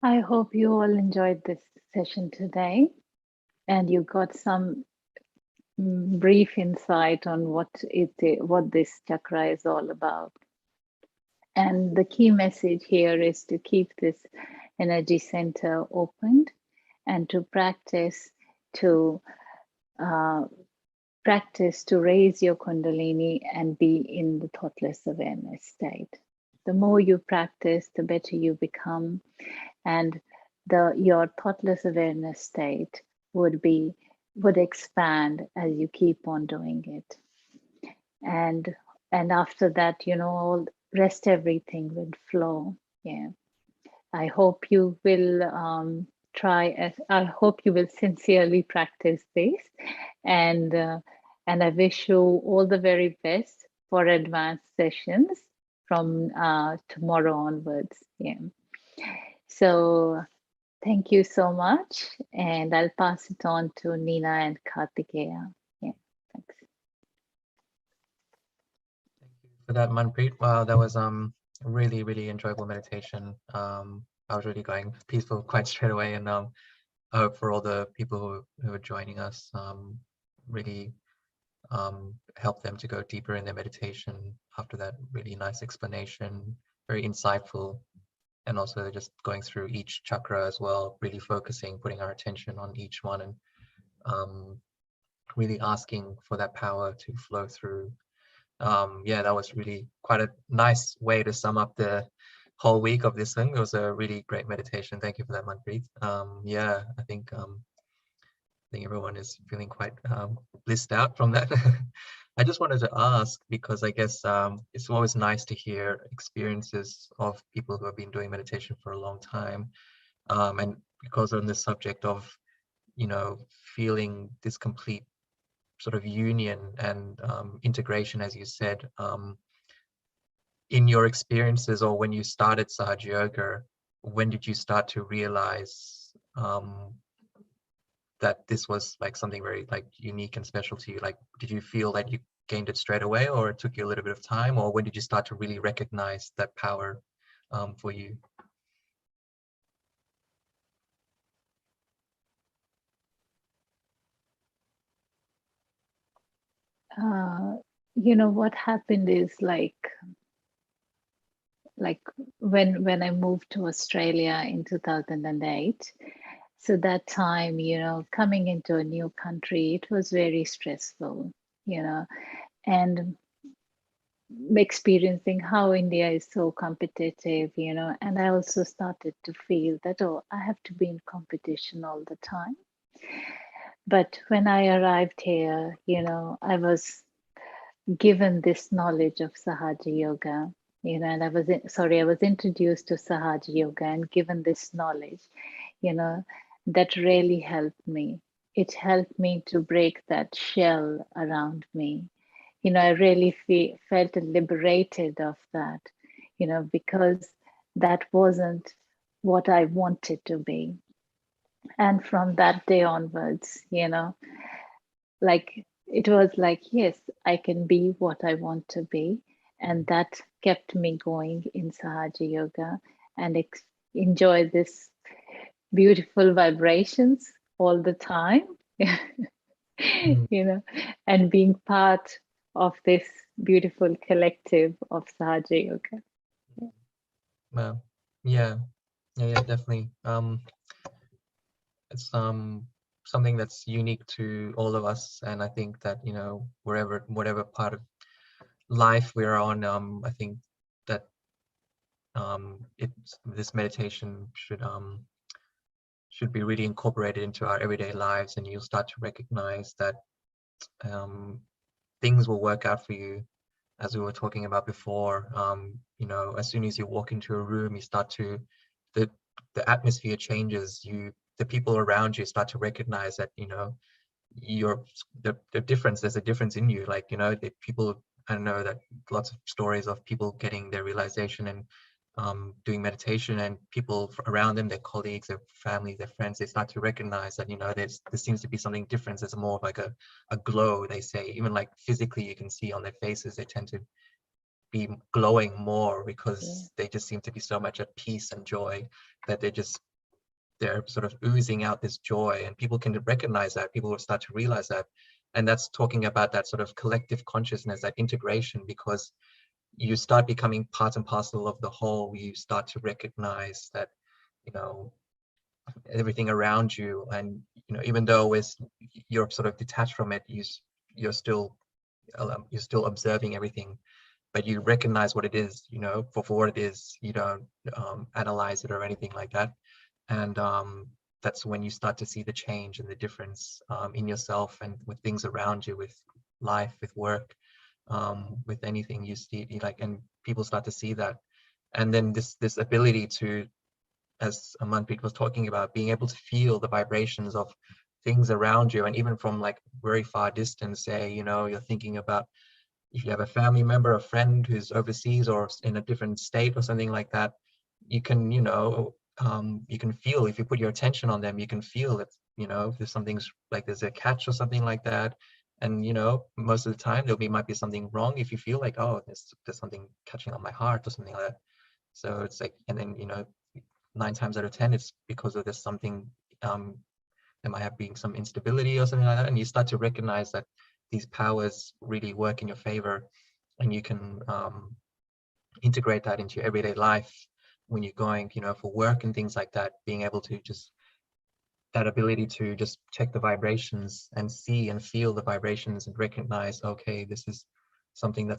I hope you all enjoyed this session today and you got some brief insight on what this chakra is all about. And the key message here is to keep this energy center opened and to practice to raise your Kundalini and be in the thoughtless awareness state. The more you practice, the better you become, and your thoughtless awareness state would expand as you keep on doing it. And after that, all rest everything will flow. Yeah. I hope you will I hope you will sincerely practice this, and I wish you all the very best for advanced sessions from tomorrow onwards. Yeah. So thank you so much, and I'll pass it on to Nina and Kartikeya. Yeah, thanks. Thank you for that, Manpreet. Wow, that was really, really enjoyable meditation. I was really going peaceful quite straight away, and I hope for all the people who are joining us, really help them to go deeper in their meditation after that really nice explanation, very insightful, and also just going through each chakra as well, really focusing, putting our attention on each one, and really asking for that power to flow through. Yeah, that was really quite a nice way to sum up the whole week of this thing. It was a really great meditation. Thank you for that, Manpreet. Yeah, I think everyone is feeling quite blissed out from that. I just wanted to ask, because I guess it's always nice to hear experiences of people who have been doing meditation for a long time, and because on this subject of feeling this complete sort of union and integration, as you said, in your experiences, or when you started Sahaja Yoga, when did you start to realize that this was like something very like unique and special to you? Like, did you feel that you gained it straight away, or it took you a little bit of time, or when did you start to really recognize that power for you? What happened is like when I moved to Australia in 2008. So that time, coming into a new country, it was very stressful, and experiencing how India is so competitive, and I also started to feel that, oh, I have to be in competition all the time. But when I arrived here, I was given this knowledge of Sahaja Yoga, and I was introduced to Sahaja Yoga and given this knowledge, that really helped me. It helped me to break that shell around me. I really felt liberated of that, because that wasn't what I wanted to be. And from that day onwards, like it was like, yes, I can be what I want to be. And that kept me going in Sahaja Yoga and enjoy this beautiful vibrations all the time, and being part of this beautiful collective of Sahaja Yoga. Wow. Yeah, definitely. It's something that's unique to all of us. And I think that, you know, whatever part of life we're on, I think that this meditation should be really incorporated into our everyday lives, and you'll start to recognize that things will work out for you, as we were talking about before. You know, as soon as you walk into a room, you start to, the atmosphere changes. The people around you start to recognize that, you know, the difference. There's a difference in you. Like, you know, the people, I know that lots of stories of people getting their realization and doing meditation, and people around them, their colleagues, their family, their friends, they start to recognize that, you know, there seems to be something different. There's more of like a glow, they say. Even like physically, you can see on their faces, they tend to be glowing more, because they just seem to be so much at peace and joy, that they're sort of oozing out this joy, and people can recognize that. People will start to realize that. And that's talking about that sort of collective consciousness, that integration, because you start becoming part and parcel of the whole. You start to recognize that, you know, everything around you, and, you know, even though you're sort of detached from it, you're still observing everything, but you recognize what it is, you know, for what it is. You don't analyze it or anything like that. And that's when you start to see the change and the difference in yourself and with things around you, with life, with work, with anything you see, and people start to see that. And then this ability to, as Manpreet was talking about, being able to feel the vibrations of things around you, and even from like very far distance. Say, you know, you're thinking about, if you have a family member, a friend who's overseas or in a different state or something like that, you can, you know, you can feel, if you put your attention on them, you can feel that, you know, there's something's like, there's a catch or something like that. And, you know, most of the time might be something wrong. If you feel like, oh, there's something catching on my heart or something like that. So it's like, and then, you know, 9 times out of 10, it's because of there's something, there might have been some instability or something like that. And you start to recognize that these powers really work in your favor, and you can integrate that into your everyday life when you're going, you know, for work and things like that. Being able to just, that ability to just check the vibrations and see and feel the vibrations and recognize, okay, this is something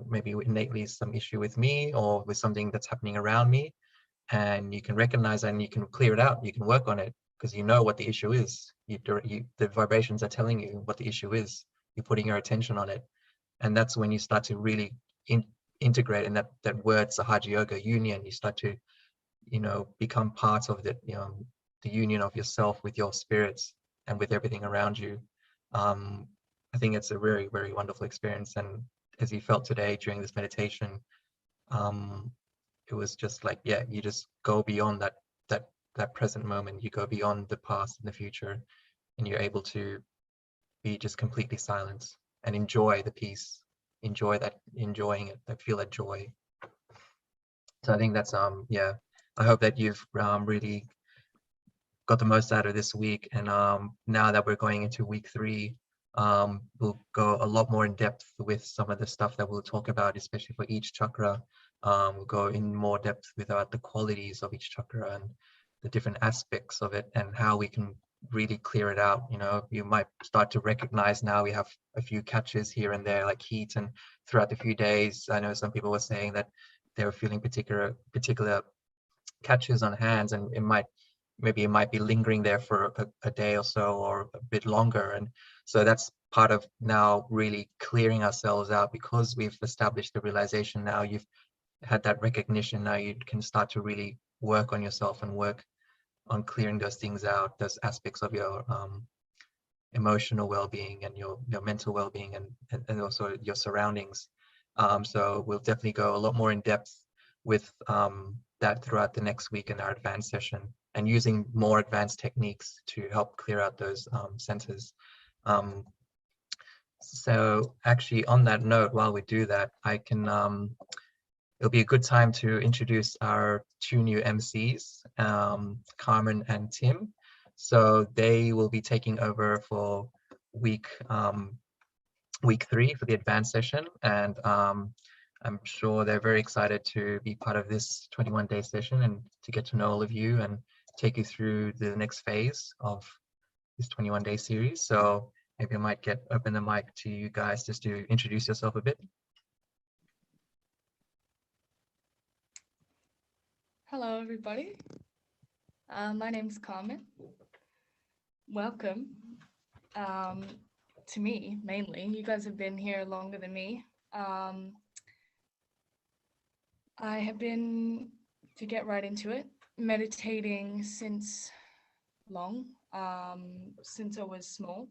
maybe innately some issue with me, or with something that's happening around me. And you can recognize that, and you can clear it out. You can work on it, because you know what the issue is. The vibrations are telling you what the issue is. You're putting your attention on it. And that's when you start to really integrate in that word Sahaja Yoga, union. You start to, you know, become part of the union of yourself with your spirits and with everything around you. I think it's a very, very wonderful experience. And as you felt today during this meditation, it was just like, yeah, you just go beyond that present moment. You go beyond the past and the future, and you're able to be just completely silent and enjoy the peace, enjoying it, I feel that joy. So I think that's yeah, I hope that you've really got the most out of this week. And now that we're going into week 3, we'll go a lot more in depth with some of the stuff that we'll talk about, especially for each chakra. We'll go in more depth about the qualities of each chakra and the different aspects of it, and how we can really clear it out. You know, you might start to recognize now we have a few catches here and there, like heat, and throughout the few days, I know some people were saying that they were feeling particular catches on hands, and it might be lingering there for a day or so, or a bit longer. And so that's part of now really clearing ourselves out, because we've established the realization. Now you've had that recognition, now you can start to really work on yourself and work on clearing those things out, those aspects of your emotional well-being and your mental well-being, and also your surroundings. So we'll definitely go a lot more in depth with that throughout the next week in our advanced session, and using more advanced techniques to help clear out those centers. So actually, on that note, while we do that, I can it'll be a good time to introduce our 2 new MCs, Carmen and Tim. So they will be taking over for week 3 for the advanced session, and I'm sure they're very excited to be part of this 21-day session, and to get to know all of you and take you through the next phase of this 21-day series. So maybe I might open the mic to you guys just to introduce yourself a bit. Hello, everybody. My name's Carmen. Welcome to me, mainly. You guys have been here longer than me. I have been, to get right into it, meditating since long, since I was small.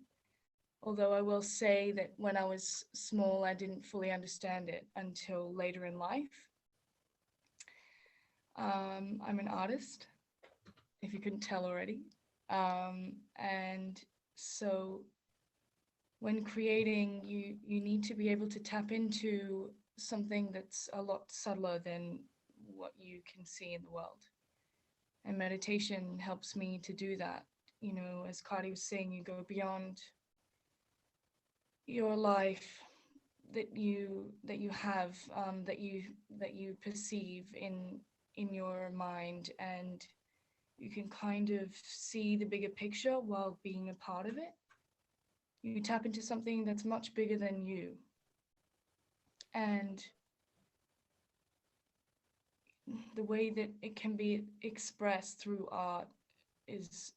Although I will say that when I was small, I didn't fully understand it until later in life. I'm an artist, if you couldn't tell already. And so when creating, you need to be able to tap into something that's a lot subtler than what you can see in the world. And meditation helps me to do that. You know, as Kari was saying, you go beyond your life that you have, that you perceive in your mind, and you can kind of see the bigger picture while being a part of it. You tap into something that's much bigger than you. And the way that it can be expressed through art is,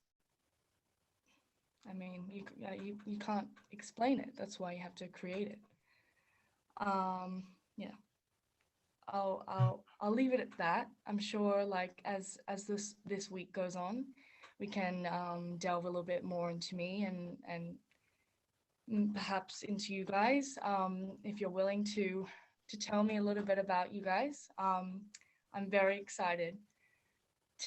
I mean, you can't explain it. That's why you have to create it. Yeah. I'll leave it at that. I'm sure, like, as this week goes on, we can delve a little bit more into me and perhaps into you guys, if you're willing to tell me a little bit about you guys. I'm very excited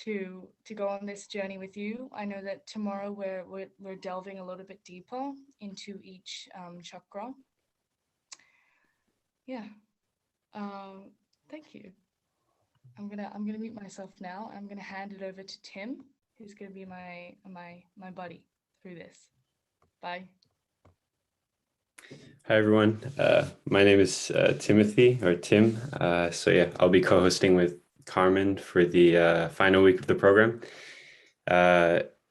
to go on this journey with you. I know that tomorrow we're delving a little bit deeper into each chakra. Yeah. Thank you. I'm gonna mute myself now. I'm gonna hand it over to Tim, who's gonna be my buddy through this. Bye. Hi everyone. My name is Timothy, or Tim. So yeah, I'll be co-hosting with Carmen for the final week of the program.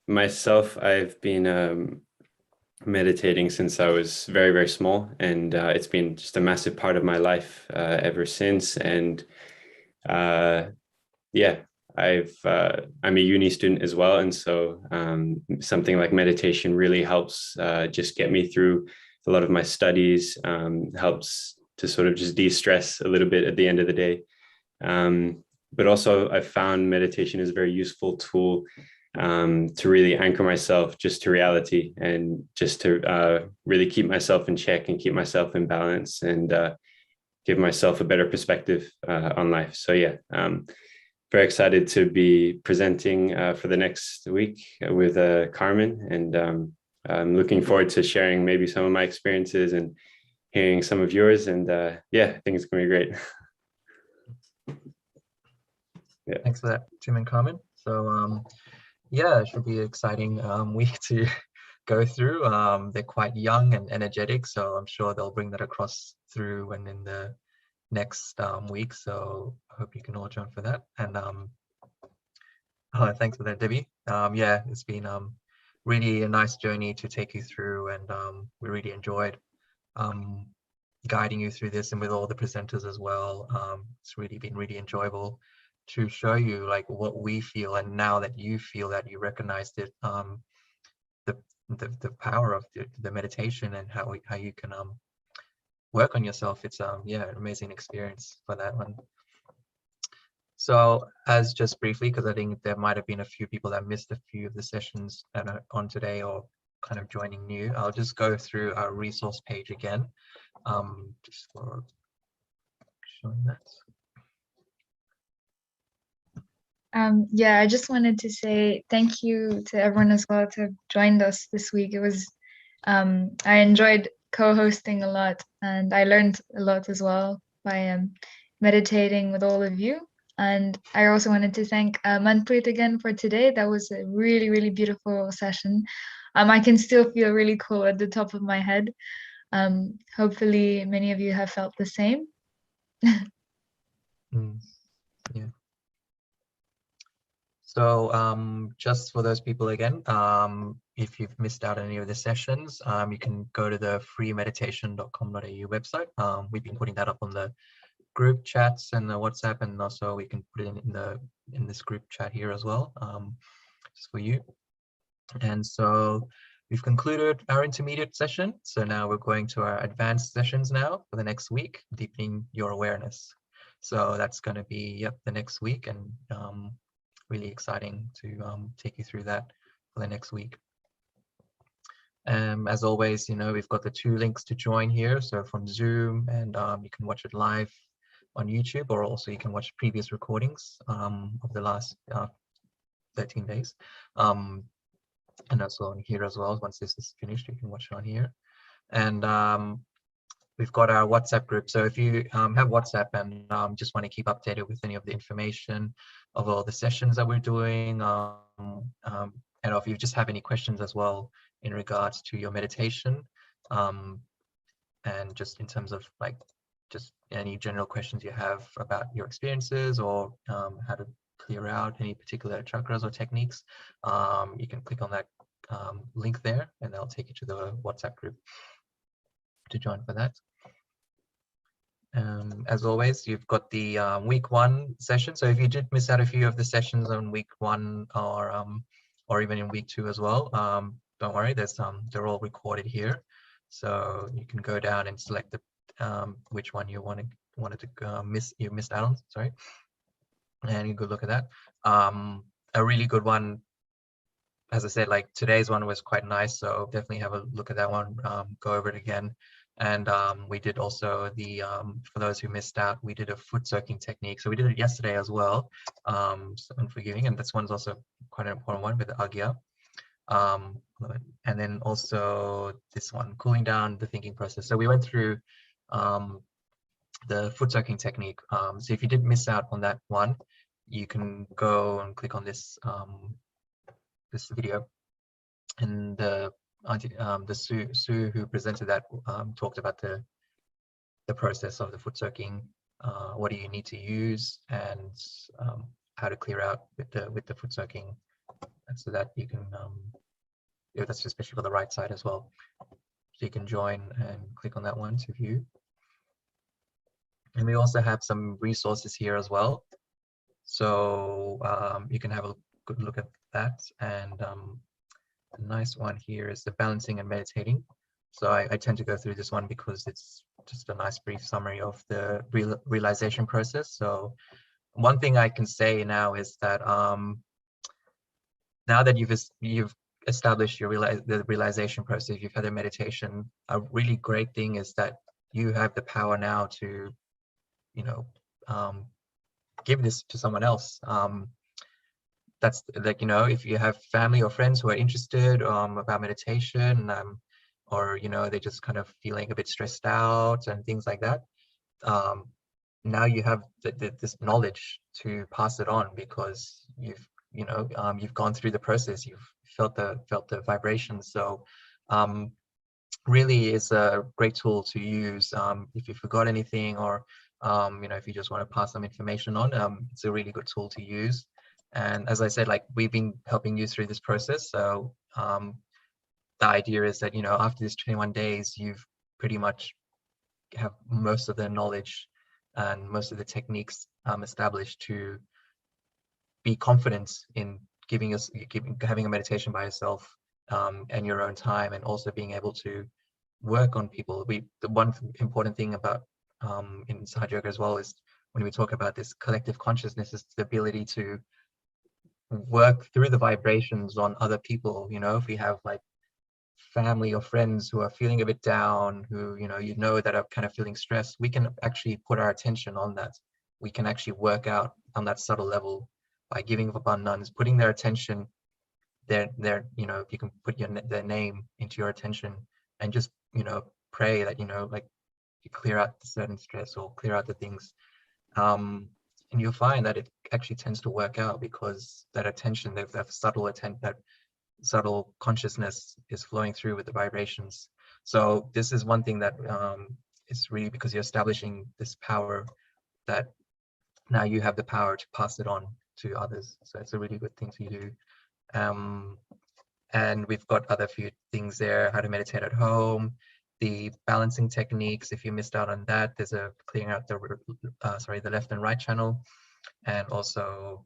Myself, I've been meditating since I was very, very small, and it's been just a massive part of my life ever since. And yeah, I'm a uni student as well, and so something like meditation really helps just get me through a lot of my studies, helps to sort of just de-stress a little bit at the end of the day. But also I've found meditation is a very useful tool to really anchor myself just to reality, and just to really keep myself in check and keep myself in balance, and give myself a better perspective on life. So yeah, very excited to be presenting for the next week with Carmen, and I'm looking forward to sharing maybe some of my experiences and hearing some of yours. And yeah, I think it's gonna be great. Yeah. Thanks for that, Tim and Carmen. So yeah, it should be an exciting week to go through. They're quite young and energetic, so I'm sure they'll bring that across through and in the next week. So I hope you can all join for that. And thanks for that, Debbie. Yeah, it's been really a nice journey to take you through, and we really enjoyed guiding you through this, and with all the presenters as well. It's really been really enjoyable to show you like what we feel, and now that you feel that you recognized it, the power of the meditation, and how you can work on yourself. It's yeah, an amazing experience for that one. So as just briefly, because I think there might have been a few people that missed a few of the sessions that are on today, or kind of joining new, I'll just go through our resource page again, just for showing that. Yeah, I just wanted to say thank you to everyone as well to have joined us this week. It was, I enjoyed co-hosting a lot, and I learned a lot as well by meditating with all of you. And I also wanted to thank Manpreet again for today. That was a really, really beautiful session. I can still feel really cool at the top of my head. Hopefully many of you have felt the same. Yeah. So just for those people again, if you've missed out on any of the sessions, you can go to the freemeditation.com.au website. We've been putting that up on the group chats and the WhatsApp, and also we can put it in this group chat here as well, just for you. And so we've concluded our intermediate session. So now we're going to our advanced sessions now for the next week, deepening your awareness. So that's going to be the next week, and really exciting to take you through that for the next week. As always, we've got the 2 links to join here. So from Zoom, and you can watch it live on YouTube, or also you can watch previous recordings of the last 13 days. And also on here as well. Once this is finished, you can watch it on here. And we've got our WhatsApp group. So if you have WhatsApp and just want to keep updated with any of the information of all the sessions that we're doing, and if you just have any questions as well in regards to your meditation, and just in terms of just any general questions you have about your experiences, or how to clear out any particular chakras or techniques, you can click on that link there, and they'll take you to the WhatsApp group to join for that. As always, you've got the week 1 session. So if you did miss out a few of the sessions on week 1, or even in week 2 as well, don't worry. They're all recorded here, so you can go down and select the which one you wanted to missed out on. Sorry, and you could look at that. A really good one, as I said, today's one was quite nice, so definitely have a look at that one. Go over it again. And we did also for those who missed out, we did a foot soaking technique. So we did it yesterday as well, so unforgiving, and this one's also quite an important one with the Agya. And then also this one, cooling down the thinking process. So we went through the foot soaking technique. So if you did miss out on that one, you can go and click on this this video, and the Sue who presented that talked about the process of the foot soaking, what do you need to use, and how to clear out with the foot soaking, and so that you can that's especially for the right side as well. So you can join and click on that one to view. And we also have some resources here as well, so you can have a good look at that. And a nice one here is the balancing and meditating. So I tend to go through this one because it's just a nice brief summary of the realization process. So one thing I can say now is that now that you've established the realization process, you've had a meditation, a really great thing is that you have the power now to give this to someone else. That's if you have family or friends who are interested about meditation, or they're just kind of feeling a bit stressed out and things like that, now you have this knowledge to pass it on, because you've gone through the process, you've felt the vibrations. So really is a great tool to use if you forgot anything, or if you just want to pass some information on. It's a really good tool to use. And as I said, we've been helping you through this process. So the idea is that after these 21 days, you've pretty much have most of the knowledge and most of the techniques established to be confident in having a meditation by yourself and your own time, and also being able to work on people. The one important thing about in Sahaja Yoga as well is when we talk about this collective consciousness, is the ability to work through the vibrations on other people. If we have family or friends who are feeling a bit down, who that are kind of feeling stressed, we can actually put our attention on that. We can actually work out on that subtle level by giving abundance, putting their attention, their if you can put their name into your attention, and just pray that you clear out the certain stress or clear out the things, and you'll find that it actually tends to work out, because that attention, that subtle consciousness is flowing through with the vibrations. So this is one thing that is really because you're establishing this power, that now you have the power to pass it on to others. So it's a really good thing to do. And we've got other few things there: how to meditate at home, the balancing techniques. If you missed out on that, there's a clearing out the left and right channel, and also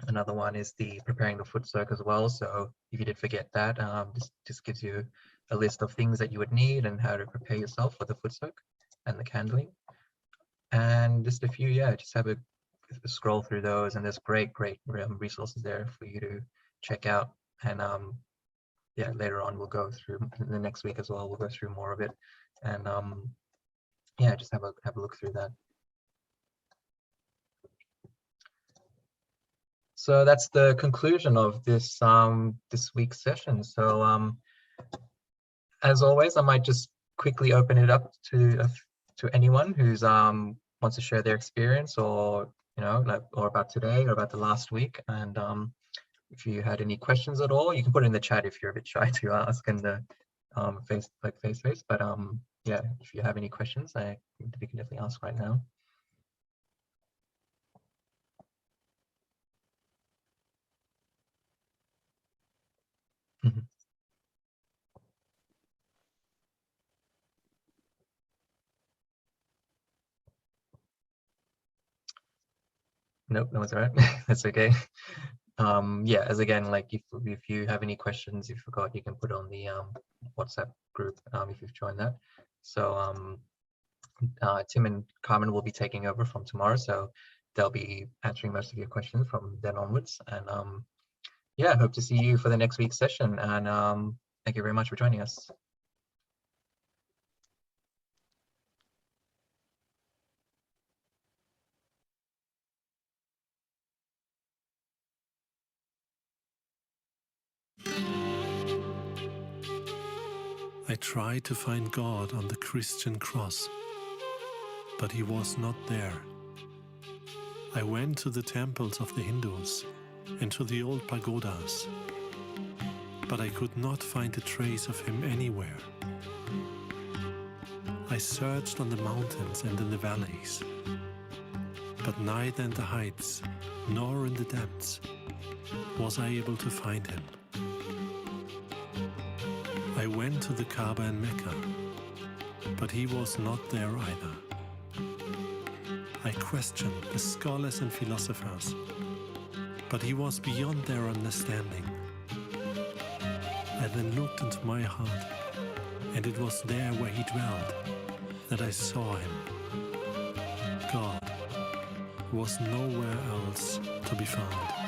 another one is the preparing the foot soak as well. So if you did forget that, this just gives you a list of things that you would need and how to prepare yourself for the foot soak and the candling. And just a few, just have a scroll through those, and there's great resources there for you to check out. And later on we'll go through the next week as well. We'll go through more of it, and just have a look through that. So that's the conclusion of this this week's session. So as always, I might just quickly open it up to anyone who's wants to share their experience, or or about today or about the last week. And if you had any questions at all, you can put it in the chat if you're a bit shy to ask in the face. But if you have any questions, we can definitely ask right now. Nope, no, it's all right. That's okay. As again, like if you have any questions you forgot, you can put on the WhatsApp group if you've joined that. So Tim and Carmen will be taking over from tomorrow, so they'll be answering most of your questions from then onwards. And hope to see you for the next week's session. And thank you very much for joining us. I tried to find God on the Christian cross, but he was not there. I went to the temples of the Hindus and to the old pagodas, but I could not find a trace of him anywhere. I searched on the mountains and in the valleys, but neither in the heights nor in the depths was I able to find him. I went to the Kaaba in Mecca, but he was not there either. I questioned the scholars and philosophers, but he was beyond their understanding. I then looked into my heart, and it was there where he dwelled that I saw him. God was nowhere else to be found.